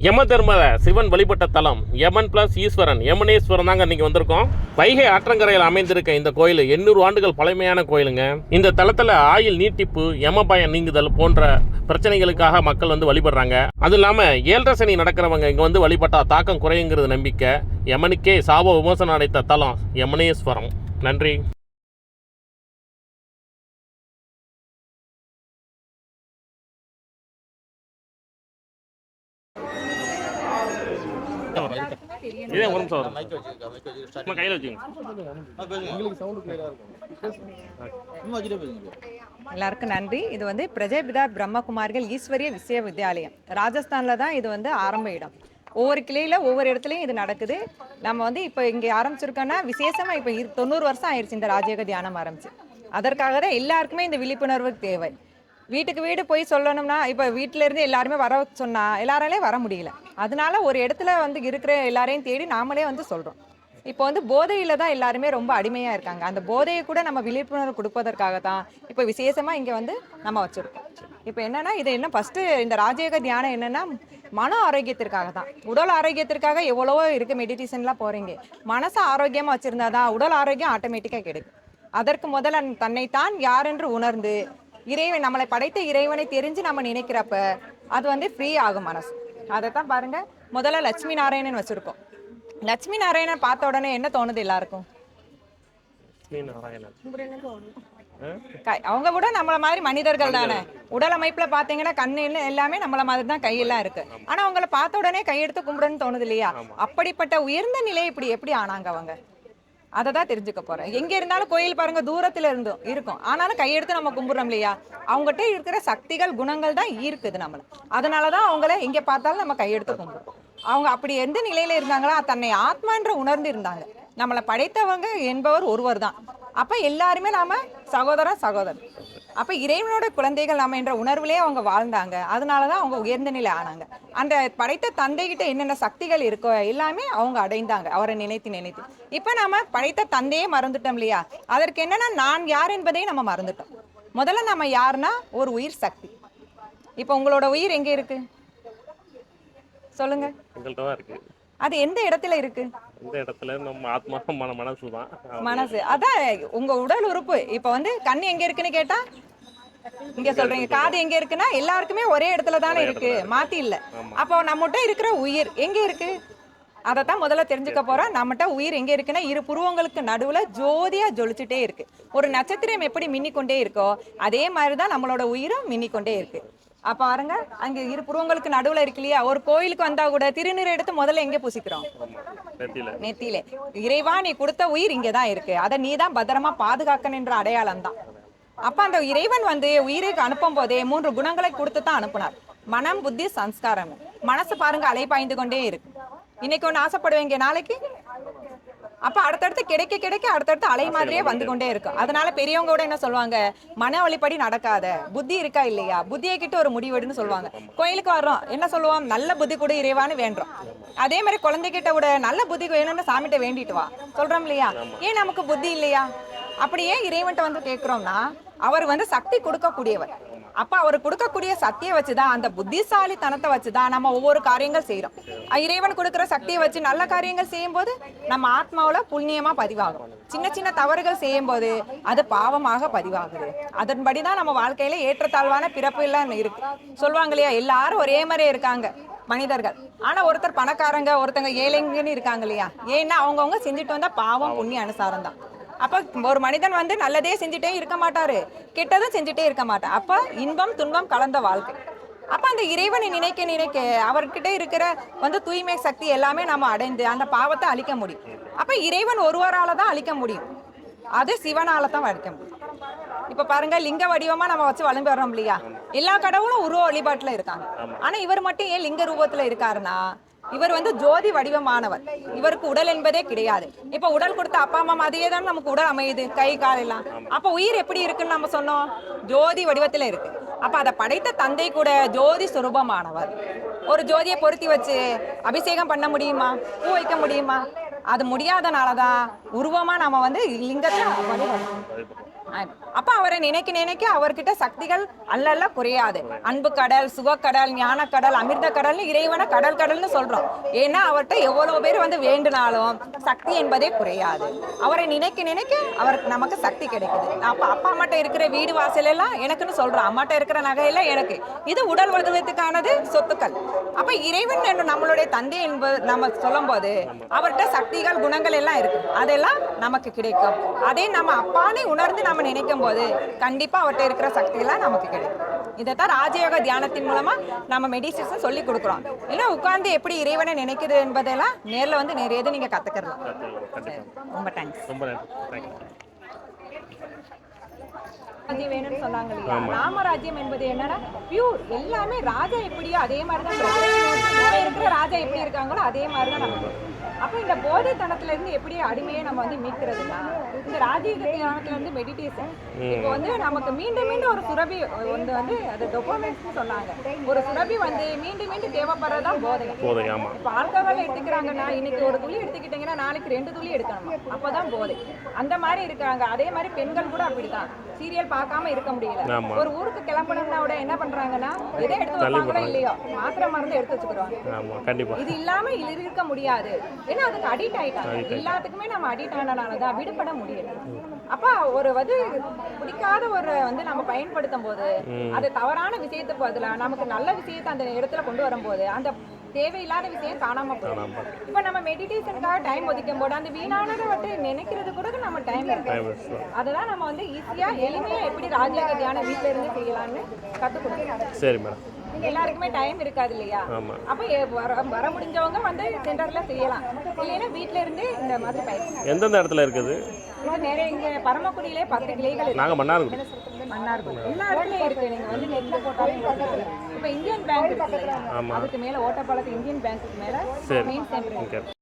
யம தர்ம சிவன் வழிபட்ட தலம் யமன் பிளஸ் ஈஸ்வரன் யமுனேஸ்வரன் தாங்க இன்னைக்கு வந்திருக்கோம். வைகை ஆற்றங்கரையில் அமைந்திருக்க இந்த கோயில் 800 ஆண்டுகள் பழமையான கோயிலுங்க. இந்த தலத்தில் ஆயுள் நீட்டிப்பு, யமபயம் நீங்குதல் போன்ற பிரச்சனைகளுக்காக மக்கள் வந்து வழிபடுறாங்க. அது இல்லாமல் 7.5 சனி நடக்கிறவங்க இங்கே வந்து வழிபட்டா தாக்கம் குறையுங்கிறது நம்பிக்கை. யமனுக்கே சாப விமோசனம் அடைத்த தலம் யமுனேஸ்வரம். நன்றி. இதே ஒரு நிமிஷம் வரும். கையில் வச்சுங்க. எல்லாருக்கும் நன்றி. இது வந்து பிரஜபிதா பிரம்மகுமாரிகள் ஈஸ்வரிய விஸ்வவித்யாலயம் ராஜஸ்தானில் தான் இது வந்து ஆரம்ப இடம். ஒவ்வொரு கிளையில் ஒவ்வொரு இடத்துலையும் இது நடக்குது. நம்ம வந்து இப்போ இங்கே ஆரம்பிச்சிருக்கோன்னா விசேஷமாக இப்போ 90 வருஷம் ஆயிடுச்சு இந்த ராஜயோக தியானம் ஆரம்பிச்சு. அதற்காக தான் எல்லாருக்குமே இந்த விழிப்புணர்வு தேவை. வீட்டுக்கு வீடு போய் சொல்லணும்னா இப்போ வீட்டிலேருந்து எல்லாருமே வர சொன்னால் எல்லாராலே வர முடியல. அதனால ஒரு இடத்துல வந்து இருக்கிற எல்லாரையும் தேடி நாமளே வந்து சொல்கிறோம். இப்போ வந்து போதையில் தான் எல்லாருமே ரொம்ப அடிமையாக இருக்காங்க. அந்த போதையை கூட நம்ம விழிப்புணர்வு கொடுப்பதற்காக தான் இப்போ விசேஷமாக இங்கே வந்து நம்ம வச்சுருக்கோம். இப்போ என்னென்னா இது என்ன ஃபஸ்ட்டு இந்த ராஜயோக தியானம் என்னென்னா மன ஆரோக்கியத்திற்காக தான். உடல் ஆரோக்கியத்திற்காக எவ்வளவோ இருக்குது, மெடிடேஷன்லாம் போகிறீங்க. மனசை ஆரோக்கியமாக வச்சுருந்தா தான் உடல் ஆரோக்கியம் ஆட்டோமேட்டிக்காக கிடைக்கும். அதற்கு முதல்ல தன்னைத்தான் யார் என்று உணர்ந்து இறைவன் நம்மளை படைத்த இறைவனை தெரிஞ்சு நம்ம நினைக்கிறப்ப அது வந்து ஃப்ரீ ஆகும் மனசு. அதைத்தான் பாருங்க, முதல்ல லட்சுமி நாராயணன் வச்சிருக்கோம். லட்சுமி நாராயணன் பார்த்த உடனே என்ன தோணுது எல்லாருக்கும்? அவங்க கூட நம்மள மாதிரி மனிதர்கள் தானே. உடல் அமைப்புல பாத்தீங்கன்னா கண்ணு எல்லாமே நம்மள மாதிரி தான், கையெல்லாம் இருக்கு. ஆனா அவங்கள பார்த்த உடனே கையெடுத்து கும்பிடுன்னு தோணுது இல்லையா? அப்படிப்பட்ட உயர்ந்த நிலை எப்படி ஆனாங்க அவங்க? அதை தான் தெரிஞ்சுக்க போறேன். எங்க இருந்தாலும் கோயில் பாருங்க தூரத்துல இருந்தும் இருக்கும், ஆனாலும் கையெடுத்து நம்ம கும்பிடுறோம் இல்லையா? அவங்ககிட்ட இருக்கிற சக்திகள் குணங்கள் தான் ஈர்க்குது நம்மள. அதனாலதான் அவங்கள எங்க பார்த்தாலும் நம்ம கையெடுத்து கும்பிடுறோம். அவங்க அப்படி எந்த நிலையில இருந்தாங்களா, தன்னை ஆத்மான்ற உணர்ந்து இருந்தாங்க. நம்மளை படைத்தவங்க என்பவர் ஒருவர் தான். அப்ப எல்லாருமே நாம சகோதரர். அப்ப இறைவனோட குழந்தைகள் நாம என்ற உணர்வுலயே அவங்க வாழ்ந்தாங்க. அதனாலதான் அவங்க உயர்ந்த நிலை ஆனாங்க. அந்த படைத்த தந்தை கிட்ட என்னென்ன சக்திகள் இருக்கோ எல்லாமே அவங்க அடைந்தாங்க, அவரை நினைத்து. இப்ப நாம படைத்த தந்தையே மறந்துட்டோம் இல்லையா? அதற்கு என்னன்னா நான் யார் என்பதை நம்ம மறந்துட்டோம். முதல்ல நம்ம யாருன்னா ஒரு உயிர் சக்தி. இப்ப உங்களோட உயிர் எங்க இருக்கு சொல்லுங்க? அது எந்த இடத்துல இருக்கு? இந்த இடத்துல நம்ம ஆத்மா மனசுதான். மனசு அதான் உங்க உடல் உறுப்பு. இப்ப வந்து கண் எங்க இருக்குன்னு கேட்டா இங்க சொல்றீங்க, காது எங்க இருக்குன்னா எல்லாருக்குமே ஒரே இடத்துல தானே இருக்கு, மாத்தி இல்ல. அப்போ நம்மகிட்ட இருக்கிற உயிர் எங்க இருக்கு? அதைத்தான் முதல்ல தெரிஞ்சுக்க போறோம். நம்மகிட்ட உயிர் எங்க இருக்குன்னா இரு புருவங்களுக்கு நடுவுல ஜோதியா ஜொலிச்சுட்டே இருக்கு. ஒரு நட்சத்திரம் எப்படி மின்னிக்கொண்டே இருக்கோ அதே மாதிரிதான் நம்மளோட உயிரும் மின்னிக்கொண்டே இருக்கு. அப்ப பாருங்க, அங்க இரு புருவங்களுக்கு நடுவுல இருக்கு இல்லையா? ஒரு கோயிலுக்கு வந்தா கூட திருநீரை எடுத்து முதல்ல எங்க பூசிக்கிறோம்? நெத்தியில. இறைவா நீ கொடுத்த உயிர் இங்கதான் இருக்கு, அதை நீ தான் பத்திரமா பாதுகாக்கணுன்ற அடையாளம் தான். அப்ப அந்த இறைவன் வந்து உயிருக்கு அனுப்பும் போதே 3 குணங்களை கொடுத்து தான் அனுப்புனார். மனம், புத்தி, சம்ஸ்காரம். மனசு பாருங்க அலைபாய்ந்து கொண்டே இருக்கு. இன்னைக்கு ஒண்ணு ஆசைப்படுவீங்க, நாளைக்கு அப்ப அடுத்தடுத்து கிடைக்க அடுத்தடுத்து அலை மாதிரியே வந்து கொண்டே இருக்கும். அதனால பெரியவங்க கூட என்ன சொல்லுவாங்க, மன வழிப்படி நடக்காத, புத்தி இருக்கா இல்லையா, புத்தியை கிட்ட ஒரு முடிவெடுன்னு சொல்லுவாங்க. கோயிலுக்கு வர்றோம், என்ன சொல்லுவோம், நல்ல புத்தி கூட இறைவான்னு வேண்டுறோம். அதே மாதிரி குழந்தைகிட்ட கூட நல்ல புத்தி வேணும்னு சாமிகிட்ட வேண்டிட்டு வா சொல்றோம் இல்லையா? ஏன் நமக்கு புத்தி இல்லையா? அப்படியே இறைவன்ட்ட வந்து கேட்கிறோம்னா அவர் வந்து சக்தி கொடுக்கக்கூடியவர். அப்ப அவர் கொடுக்கக்கூடிய சக்தியை வச்சுதான், அந்த புத்திசாலித்தனத்தை வச்சுதான் நம்ம ஒவ்வொரு காரியங்கள் செய்யறோம். இறைவன் கொடுக்கிற சக்தியை வச்சு நல்ல காரியங்கள் செய்யும் போது நம்ம ஆத்மாவில புண்ணியமா பதிவாகும். சின்ன தவறுகள் செய்யும் போது அது பாவமாக பதிவாகுது. அதன்படிதான் நம்ம வாழ்க்கையில ஏற்றத்தாழ்வான பிறப்பு எல்லாம் இருக்கு. சொல்லுவாங்க இல்லையா, எல்லாரும் ஒரே மாதிரி இருக்காங்க மனிதர்கள், ஆனா ஒருத்தர் பணக்காரங்க ஒருத்தங்க ஏழைங்கன்னு இருக்காங்க இல்லையா? ஏன்னா அவங்கவுங்க செஞ்சுட்டு வந்தா பாவம் புண்ணிய அனுசாரம் தான். அப்ப ஒரு மனிதன் வந்து நல்லதே செஞ்சுட்டே இருக்க மாட்டாரு, கெட்டதும் செஞ்சுட்டே இருக்க மாட்டார். அப்ப இன்பம் துன்பம் கலந்த வாழ்க்கை. அப்ப அந்த இறைவனை நினைக்க அவர்கிட்ட இருக்கிற வந்து தூய்மை சக்தி எல்லாமே நம்ம அடைந்து அந்த பாவத்தை அழிக்க முடியும். அப்ப இறைவன் ஒருவரால தான் அழிக்க முடியும், அது சிவனால தான் அழிக்க முடியும். இப்ப பாருங்க, லிங்க வடிவமா நம்ம வச்சு வளர்ந்து வர்றோம் இல்லையா? எல்லா கடவுளும் உருவ வழிபாட்டுல இருக்காங்க, ஆனா இவர் மட்டும் ஏன் லிங்க ரூபத்துல இருக்காருன்னா இவர் வந்து ஜோதி வடிவமானவர். இவருக்கு உடல் என்பதே கிடையாது. இப்ப உடல் கொடுத்த அப்பா அம்மா மாதிரியே தான் நமக்கு உடல் அமையுது, கை கால் எல்லாம். அப்ப உயிர் எப்படி இருக்குன்னு நம்ம சொன்னோம், ஜோதி வடிவத்துல இருக்கு. அப்ப அதை படைத்த தந்தை கூட ஜோதி சுரூபமானவர். ஒரு ஜோதியை பொருத்தி வச்சு அபிஷேகம் பண்ண முடியுமா, பூ வைக்க முடியுமா? அது முடியாதனாலதான் உருவமா நாம வந்து லிங்கத்தை வழிபடுறோம். அப்ப அவரை நினைக்க நினைக்க அவர்கிட்ட சக்திகள் அல்லல்ல குறையாது. அன்பு கடல், சுகக்கடல், ஞான கடல், அமிர்த கடல்னு இறைவனை கடல் கடல்னு சொல்றோம். ஏன்னா அவர்கிட்ட எவ்வளவு பேர் வந்து வேண்டுனாலும் சக்தி என்பதே குறையாது. அவரை நினைக்க நினைக்க அவருக்கு நமக்கு சக்தி கிடைக்குது. அப்ப அப்பா அம்மாட்ட இருக்கிற வீடு வாசல் எல்லாம் எனக்குன்னு சொல்றோம், அம்மாட்ட இருக்கிற நகையெல்லாம் எனக்கு. இது உடல் வடிவத்துக்கானது சொத்துக்கள். அப்ப இறைவன் என்று நம்மளுடைய தந்தை என்பது நம்ம சொல்லும் போது அவர்கிட்ட சக்திகள் குணங்கள் எல்லாம் இருக்கு, அதெல்லாம் நமக்கு கிடைக்கும். அதே நம்ம அப்பானே உணர்ந்து நம்ம நினைக்கும் போது கண்டிப்பா அவர்கிட்ட இருக்கிற சக்தி எல்லாம் நமக்கு கிடைக்கும். இதைத்தான் ராஜயோக தியானத்தின் மூலமா நம்ம மெடிடேஷன் சொல்லி கொடுக்குறோம். இல்ல உட்கார்ந்து எப்படி இறைவனை நினைக்குது என்பதெல்லாம் நேர்ல வந்து நிறைய இது நீங்க கத்துக்கலாம். ரொம்ப தேங்க்ஸ். ரொம்ப நன்றி. ராஜ்யம் வேணும்னு சொன்னாங்க இல்லையா? ராமராஜ்யம் என்பது என்னன்னா பியூர், எல்லாமே ராஜா எப்படியோ அதே மாதிரி தான் இருக்கிற ராஜா எப்படி இருக்காங்களோ அதே மாதிரி தான் நமக்கு. அப்ப இந்த போதைத்தனத்துல இருந்து எப்படி அடிமையை நம்ம வந்து மீட்கிறதுனா இந்த ராஜயோக தியானத்துல இருந்து மெடிடேஷன். இப்போ வந்து நமக்கு மீண்டும் மீண்டும் ஒரு சுரபி வந்து அது டோபமைன்ஸ்னு சொன்னாங்க. ஒரு சுரபி வந்து மீண்டும் மீண்டும் தேவைப்படுறதுதான் போதை. இப்போ ஆல்கஹால் எடுத்துக்கிறாங்கன்னா இன்னைக்கு ஒரு துளி எடுத்துக்கிட்டீங்கன்னா நாளைக்கு 2 துளி எடுக்கணுமா, அப்பதான் போதை. அந்த மாதிரி இருக்காங்க. அதே மாதிரி பெண்கள் கூட அப்படிதான், சீரியல் பார்க்காம இருக்க முடியல. ஒரு ஊருக்கு கிளம்பணும்னா கூட என்ன பண்றாங்கன்னா எதை எடுத்து வைப்பாங்களோ இல்லையோ மாத்திரை மருந்து எடுத்து வச்சுக்கிறோம். இது இல்லாம இருக்க முடியாது. ஏன்னா அதுக்கு அடிக்ட் ஆயிட்டாங்க. எல்லாத்துக்குமே நம்ம அடிக்ட் ஆனனாலதான் விடுபட முடியல. அப்ப ஒரு வந்து பிடிக்காத ஒரு வந்து நம்ம பயன்படுத்தும் போது அது தவறான விஷயத்துக்கு பதிலா நமக்கு நல்ல விஷயத்தை அந்த இடத்துல கொண்டு வரும்போது அந்த தேவையில்லாத விஷயம் காணாம போயிடும். இப்ப நம்ம மெடிடேஷனுக்காக டைம் ஒதுக்கும் போது அந்த வீணானதை வந்து நினைக்கிறது கூட நம்ம டைம் இருக்கு. அதெல்லாம் நம்ம வந்து ஈஸியா எளிமையா எப்படி ராஜயோக தியானம் வீட்டுல இருந்து செய்யலாம்னு கத்துக் கொடுக்கணும். சரி மேடம். எல்லாருக்குமே டைம் இருக்காது இல்லையா? அப்ப வர முடிஞ்சவங்க வந்து சென்டர்ல செய்யலாம், இல்லைன்னா வீட்ல இருந்து இந்த மாதிரி பயிற்சி. எந்தெந்த இடத்துல இருக்குது? இது நிறைய இங்க பரமக்குடியிலே 10 கிளைகள். நாங்க மன்னார்குடி எல்லா இடத்துலயும் இருக்கு. நீங்க வந்து நெட்ல போட்டாலும் இப்ப இந்தியன் பேங்க் இருக்கு, அதுக்கு மேல ஓட்டப்பாலத்து இந்தியன் பேங்க்குக்கு மேல மெயின் சென்டர்.